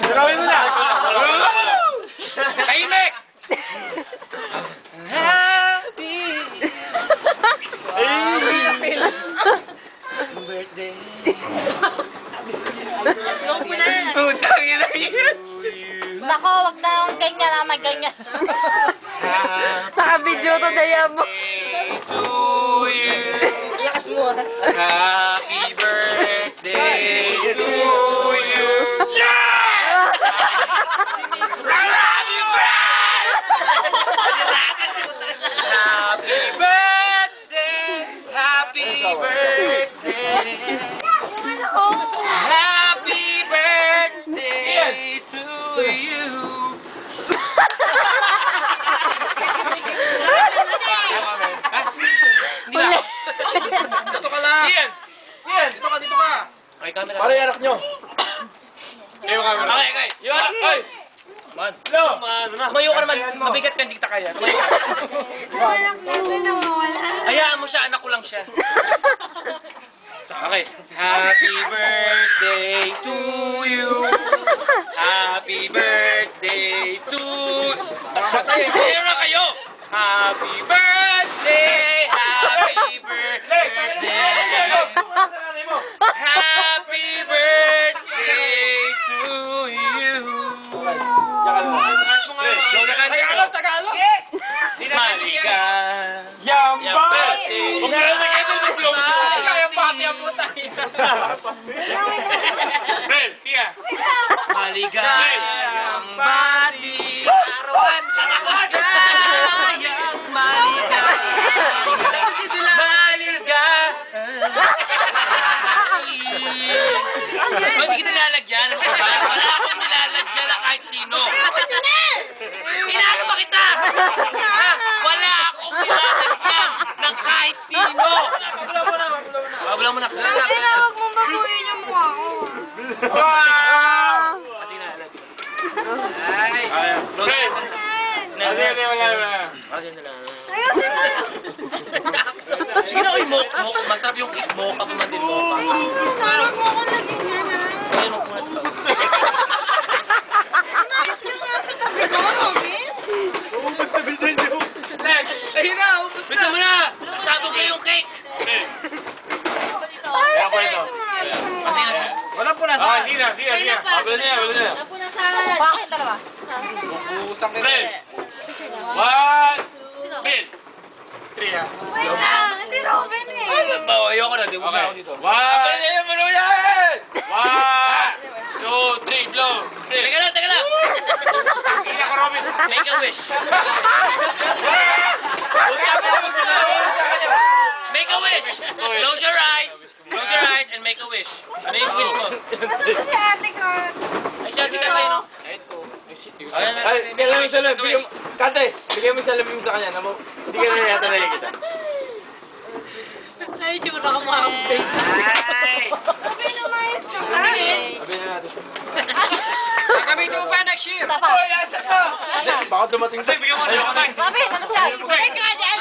Sinawin mo na! Tahimik! Happy birthday. Utang yun na yun. Nako, wag na yung ganyan na ganyan. Naka-video to, Daya mo. To you. Lakas mo. Happy birthday to you. Yeah! Happy birthday! Happy birthday! Happy birthday to you! Hindi na. Dito ka lang. Ian! Ian! Dito ka, dito ka. Okay, camera. Para yung anak nyo. Ayaw camera. Okay, okay. Yung anak, oy! Man. No! Tumayo ka naman. Mabigat ka, hindi kita kaya. Tumayo ka. Hayaan mo siya, anak ko lang siya. Okay. Happy birthday to you. Happy birthday to... Tayo na kayo! Happy birthday! Happy birthday! Happy birthday to you! Tagalog! Yes! Malika! Yambati! Huwag na lang kayo ng globe show! Yambati ang puta! Bel, tiya! Maligayang bati! Arawan! Maligayang Hindi kita nilalagyan. Wala akong nilalagyan na kahit sino. Inaano ba kita? Wala akong nilalagyan ng kahit sino. Babala mo na. Kasi na, huwag mong babuhin yung mukha ko. Kasi na, alam. Ayusin mo. Sige na, mocha. Masarap yung cake. Mocha pa man din mocha. Huwag mo ako naging gana. Ayun ang punas pa. Ayos ka nga sa tabi ko, Robin. Ubus na bilhin nyo. Ayun na, ubus na. Bisa mo na. Sabog na yung cake. Ayos Ako ito. Kasi na. Walang punasan. Ah, sige na. Wala niya. Napunasan. Bakit dalawa? Ubusang ka rin. One. Bill. Three ha. Wait lang, si Robin eh. Ayoko na, di mo na ako dito. One. One. Two, three, blow. Teka lang. Kaya ka, Robin. Make a wish. Make a wish. Close your eyes. Close your eyes and make a wish. Ano yung wish mo? Nasaan ba si ate ko? Ay, siya, tika tayo, no? Ay, bigyan mo sa salamin. Kante, bigyan mo sa salamin sa kanya. Hindi ka na yata nakikita. Ay, tsura ka mga kapatid. Robin, umayos ka ba? Sabihin na natin. Gagamitin mo pa next year. Tapa. Baka dumating tayo. Bigyan mo na. Robin, ano siya? Wait ka nga dyan.